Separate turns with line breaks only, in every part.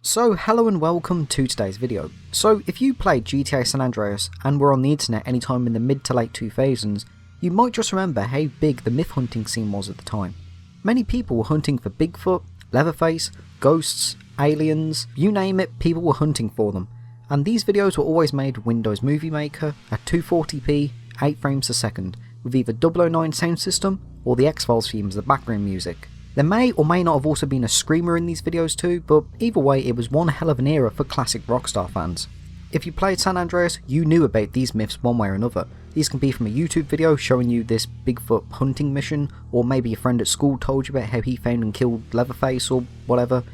So hello and welcome to today's video. So if you played GTA San Andreas and were on the internet anytime in the mid to late 2000s, you might just remember how big the myth hunting scene was at the time. Many people were hunting for Bigfoot, Leatherface, ghosts, aliens, you name it, people were hunting for them. And these videos were always made with Windows Movie Maker at 240p, 8 frames a second, with either 009 sound system or the X-Files theme as the background music. There may or may not have also been a screamer in these videos too, but either way it was one hell of an era for classic Rockstar fans. If you played San Andreas, you knew about these myths one way or another. These can be from a YouTube video showing you this Bigfoot hunting mission, or maybe a friend at school told you about how he found and killed Leatherface or whatever.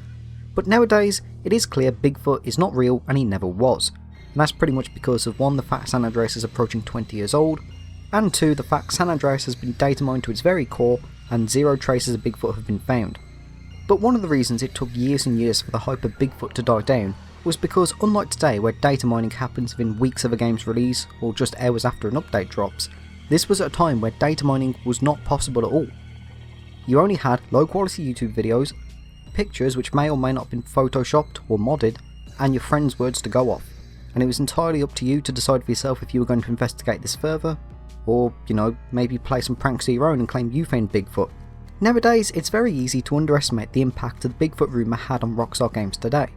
But nowadays, it is clear Bigfoot is not real and he never was. And that's pretty much because of 1, the fact San Andreas is approaching 20 years old, and 2, the fact San Andreas has been data mined to its very core and 0 traces of Bigfoot have been found. But one of the reasons it took years and years for the hype of Bigfoot to die down was because, unlike today where data mining happens within weeks of a game's release or just hours after an update drops, this was at a time where data mining was not possible at all. You only had low quality YouTube videos, pictures which may or may not have been photoshopped or modded, and your friends' words to go off, and it was entirely up to you to decide for yourself if you were going to investigate this further, or, maybe play some pranks of your own and claim you found Bigfoot. Nowadays, it's very easy to underestimate the impact the Bigfoot rumour had on Rockstar games today.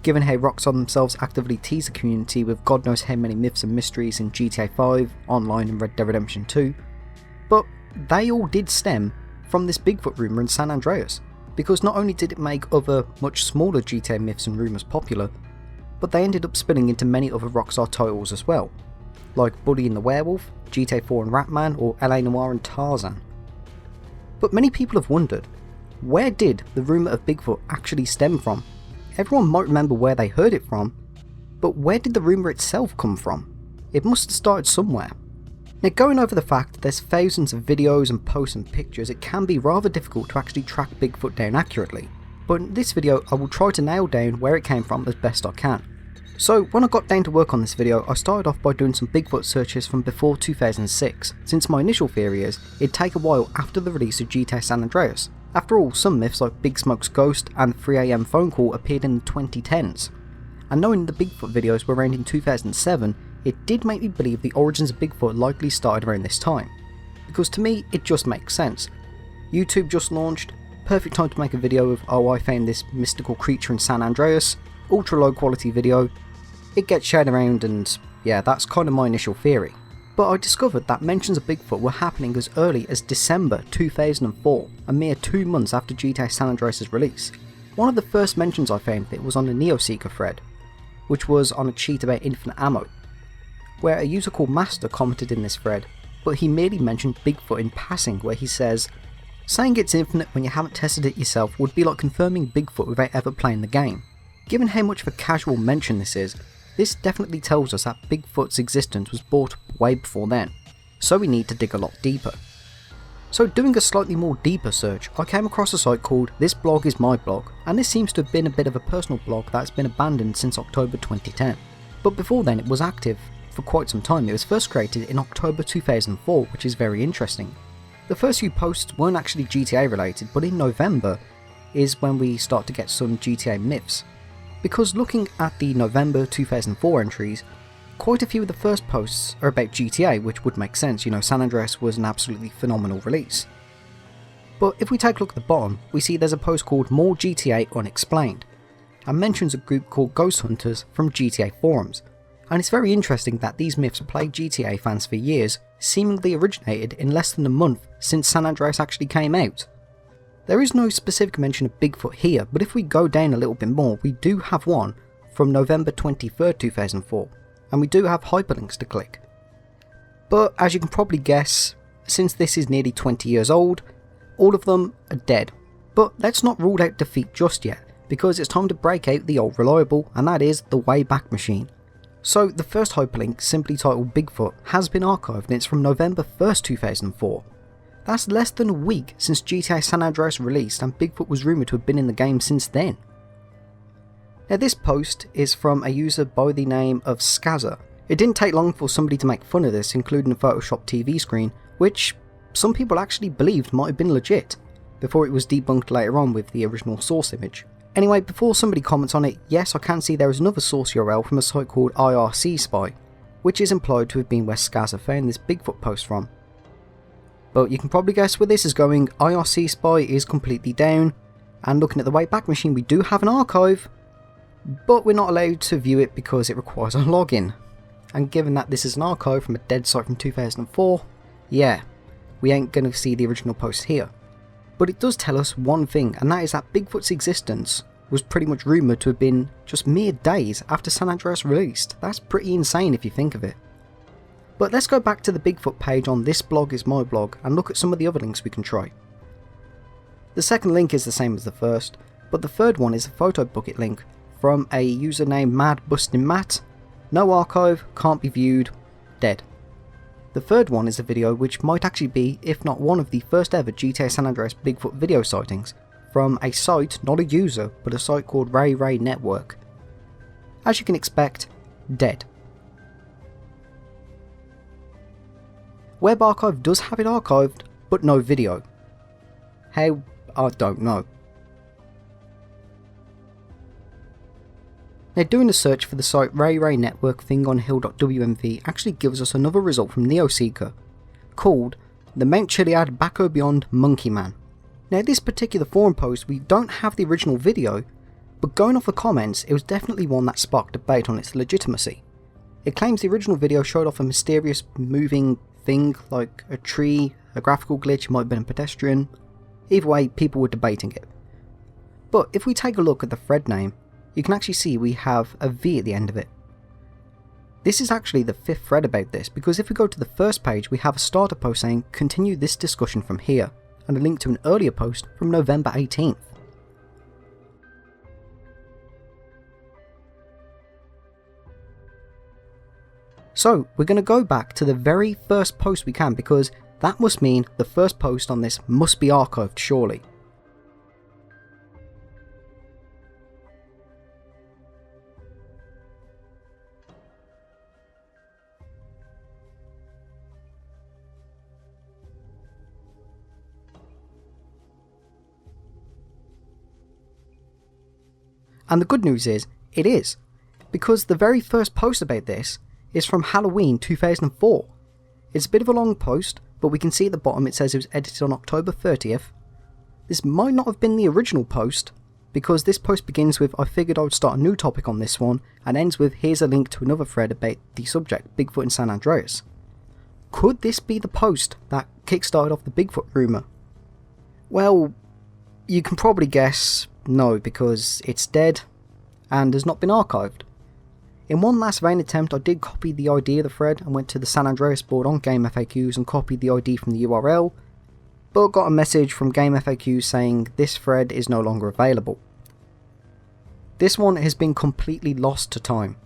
Given how Rockstar themselves actively tease the community with God knows how many myths and mysteries in GTA 5, Online and Red Dead Redemption 2, but they all did stem from this Bigfoot rumour in San Andreas, because not only did it make other much smaller GTA myths and rumours popular, but they ended up spilling into many other Rockstar titles as well, like Buddy and the Werewolf, GTA 4 and Ratman, or LA Noire and Tarzan. But many people have wondered, where did the rumour of Bigfoot actually stem from? Everyone might remember where they heard it from, but where did the rumour itself come from? It must have started somewhere. Now, going over the fact that there's thousands of videos and posts and pictures, it can be rather difficult to actually track Bigfoot down accurately, but in this video I will try to nail down where it came from as best I can. So when I got down to work on this video, I started off by doing some Bigfoot searches from before 2006, since my initial theory is it'd take a while after the release of GTA San Andreas. After all, some myths like Big Smoke's ghost and 3am phone call appeared in the 2010s. And knowing the Bigfoot videos were around in 2007, it did make me believe the origins of Bigfoot likely started around this time. Because to me, it just makes sense. YouTube just launched, perfect time to make a video of, oh, I found this mystical creature in San Andreas, ultra low quality video. It gets shared around and yeah, that's kind of my initial theory. But I discovered that mentions of Bigfoot were happening as early as December 2004, a mere 2 months after GTA San Andreas' release. One of the first mentions I found of it was on the NeoSeeker thread, which was on a cheat about infinite ammo, where a user called Master commented in this thread, but he merely mentioned Bigfoot in passing, where he says, "Saying it's infinite when you haven't tested it yourself would be like confirming Bigfoot without ever playing the game." Given how much of a casual mention this is, this definitely tells us that Bigfoot's existence was brought up way before then, so we need to dig a lot deeper. So doing a slightly more deeper search, I came across a site called ThisBlogIsMyBlog, and this seems to have been a bit of a personal blog that's been abandoned since October 2010. But before then it was active for quite some time. It was first created in October 2004, which is very interesting. The first few posts weren't actually GTA related, but in November is when we start to get some GTA myths. Because looking at the November 2004 entries, quite a few of the first posts are about GTA, which would make sense, San Andreas was an absolutely phenomenal release. But if we take a look at the bottom, we see there's a post called More GTA Unexplained, and mentions a group called Ghost Hunters from GTA forums. And it's very interesting that these myths plagued GTA fans for years, seemingly originated in less than a month since San Andreas actually came out. There is no specific mention of Bigfoot here, but if we go down a little bit more, we do have one from November 23rd, 2004, and we do have hyperlinks to click. But as you can probably guess, since this is nearly 20 years old, all of them are dead. But let's not rule out defeat just yet, because it's time to break out the old reliable, and that is the Wayback Machine. So the first hyperlink, simply titled Bigfoot, has been archived and it's from November 1st, 2004. That's less than a week since GTA San Andreas released, and Bigfoot was rumoured to have been in the game since then. Now this post is from a user by the name of Skazza. It didn't take long for somebody to make fun of this, including a Photoshop TV screen, which some people actually believed might have been legit, before it was debunked later on with the original source image. Anyway, before somebody comments on it, yes, I can see there is another source URL from a site called IRC Spy, which is implied to have been where Skaz have found this Bigfoot post from. But you can probably guess where this is going. IRC Spy is completely down, and looking at the Wayback Machine, we do have an archive, but we're not allowed to view it because it requires a login. And given that this is an archive from a dead site from 2004, yeah, we ain't going to see the original post here. But it does tell us one thing, and that is that Bigfoot's existence was pretty much rumoured to have been just mere days after San Andreas released. That's pretty insane if you think of it. But let's go back to the Bigfoot page on ThisBlogIsMyBlog and look at some of the other links we can try. The second link is the same as the first, but the third one is a photo bucket link from a user named MadBustinMatt. No archive, can't be viewed, dead. The third one is a video which might actually be, if not one of the first ever GTA San Andreas Bigfoot video sightings, from a site, not a user, but a site called Ray Network. As you can expect, dead. Web Archive does have it archived, but no video. How? I don't know. Now, doing a search for the site Ray Network thingonhill.wmv actually gives us another result from NeoSeeker, called the Mount Chiliad Baco Beyond Monkey Man. Now, this particular forum post, we don't have the original video, but going off the comments, it was definitely one that sparked debate on its legitimacy. It claims the original video showed off a mysterious moving thing, like a tree, a graphical glitch, might have been a pedestrian. Either way, people were debating it. But if we take a look at the thread name, you can actually see we have a V at the end of it. This is actually the fifth thread about this, because if we go to the first page, we have a starter post saying continue this discussion from here, and a link to an earlier post from November 18th. So we're going to go back to the very first post we can, because that must mean the first post on this must be archived, surely. And the good news is, it is, because the very first post about this is from Halloween 2004. It's a bit of a long post, but we can see at the bottom it says it was edited on October 30th. This might not have been the original post, because this post begins with I figured I would start a new topic on this one, and ends with here's a link to another thread about the subject, Bigfoot in San Andreas. Could this be the post that kickstarted off the Bigfoot rumour? Well, you can probably guess no, because it's dead and has not been archived. In one last vain attempt, I did copy the ID of the thread and went to the San Andreas board on Game FAQs and copied the ID from the URL, but got a message from Game FAQs saying this thread is no longer available. This one has been completely lost to time.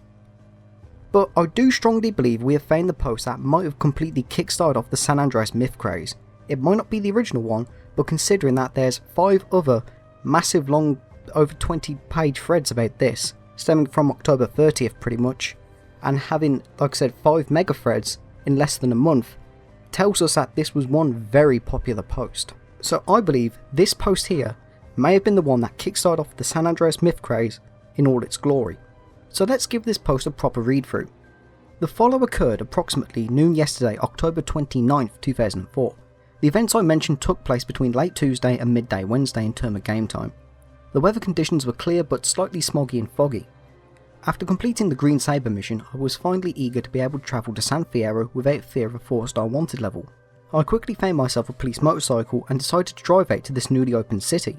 But I do strongly believe we have found the post that might have completely kickstarted off the San Andreas myth craze. It might not be the original one, but considering that there's 5 other massive long, over 20 page threads about this, stemming from October 30th pretty much, and having, like I said, 5 mega threads in less than a month, tells us that this was one very popular post. So I believe this post here may have been the one that kickstarted off the San Andreas myth craze in all its glory. So let's give this post a proper read through. The follow occurred approximately noon yesterday, October 29th, 2004. The events I mentioned took place between late Tuesday and midday Wednesday in terms of game time. The weather conditions were clear but slightly smoggy and foggy. After completing the Green Sabre mission, I was finally eager to be able to travel to San Fierro without fear of a 4-star wanted level. I quickly found myself a police motorcycle and decided to drive out to this newly opened city.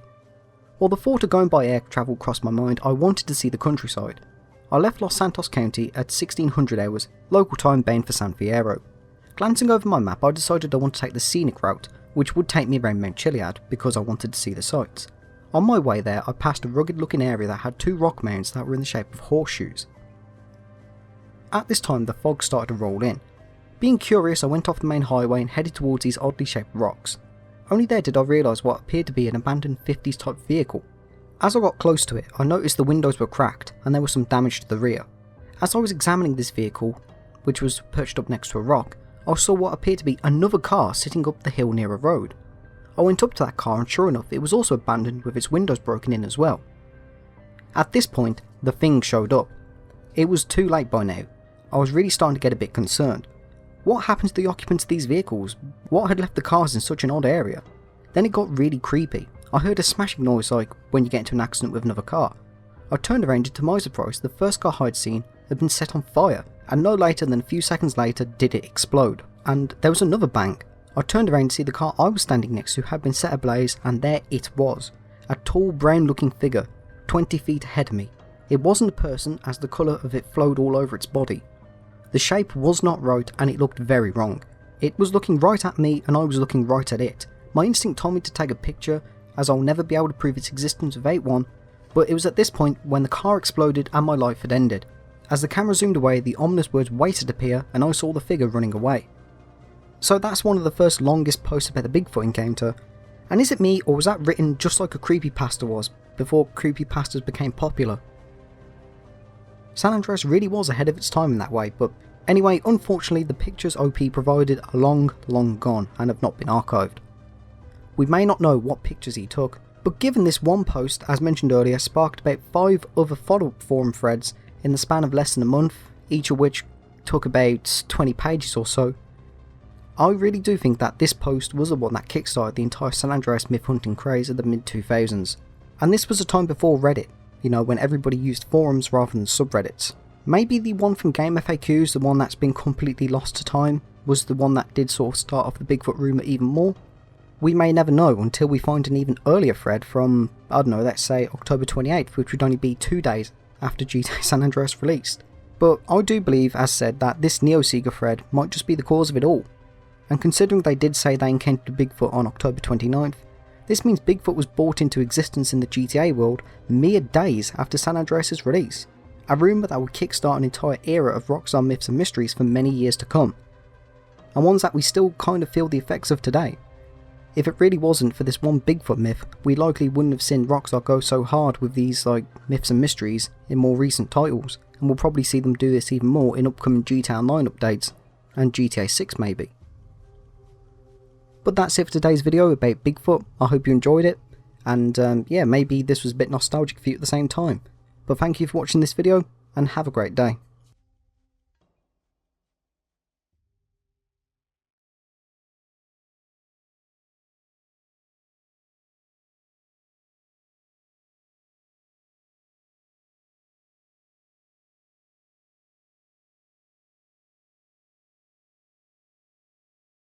While the thought of going by air travel crossed my mind, I wanted to see the countryside. I left Los Santos County at 1600 hours, local time bound for San Fierro. Glancing over my map, I decided I wanted to take the scenic route, which would take me around Mount Chiliad because I wanted to see the sights. On my way there, I passed a rugged looking area that had 2 rock mounds that were in the shape of horseshoes. At this time, the fog started to roll in. Being curious, I went off the main highway and headed towards these oddly shaped rocks. Only there did I realise what appeared to be an abandoned 50s type vehicle. As I got close to it, I noticed the windows were cracked and there was some damage to the rear. As I was examining this vehicle, which was perched up next to a rock, I saw what appeared to be another car sitting up the hill near a road. I went up to that car and sure enough it was also abandoned with its windows broken in as well. At this point, the thing showed up. It was too late by now. I was really starting to get a bit concerned. What happened to the occupants of these vehicles? What had left the cars in such an odd area? Then it got really creepy. I heard a smashing noise like when you get into an accident with another car. I turned around and to my surprise, the first car I'd seen had been set on fire, and no later than a few seconds later did it explode. And there was another bang. I turned around to see the car I was standing next to had been set ablaze, and there it was. A tall brown looking figure, 20 feet ahead of me. It wasn't a person as the colour of it flowed all over its body. The shape was not right and it looked very wrong. It was looking right at me and I was looking right at it. My instinct told me to take a picture, as I'll never be able to prove its existence without one, but it was at this point when the car exploded and my life had ended. As the camera zoomed away, the ominous words "waited" appear and I saw the figure running away. So that's one of the first longest posts about the Bigfoot encounter. And is it me, or was that written just like a creepypasta was, before creepypastas became popular? San Andreas really was ahead of its time in that way, but anyway, unfortunately the pictures OP provided are long gone and have not been archived. We may not know what pictures he took, but given this one post, as mentioned earlier, sparked about 5 other follow-up forum threads in the span of less than a month, each of which took about 20 pages or so, I really do think that this post was the one that kickstarted the entire San Andreas myth hunting craze of the mid-2000s. And this was a time before Reddit, you know, when everybody used forums rather than subreddits. Maybe the one from Game FAQs, the one that's been completely lost to time, was the one that did sort of start off the Bigfoot rumour even more. We may never know until we find an even earlier thread from, I don't know, let's say October 28th, which would only be 2 days after GTA San Andreas released. But I do believe, as said, that this Neoseeker thread might just be the cause of it all. And considering they did say they encountered Bigfoot on October 29th, this means Bigfoot was brought into existence in the GTA world mere days after San Andreas' release, a rumour that would kickstart an entire era of Rockstar myths and mysteries for many years to come, and ones that we still kind of feel the effects of today. If it really wasn't for this one Bigfoot myth, we likely wouldn't have seen Rockstar go so hard with these myths and mysteries in more recent titles, and we'll probably see them do this even more in upcoming GTA Online updates, and GTA 6 maybe. But that's it for today's video about Bigfoot. I hope you enjoyed it, and yeah, maybe this was a bit nostalgic for you at the same time. But thank you for watching this video, and have a great day.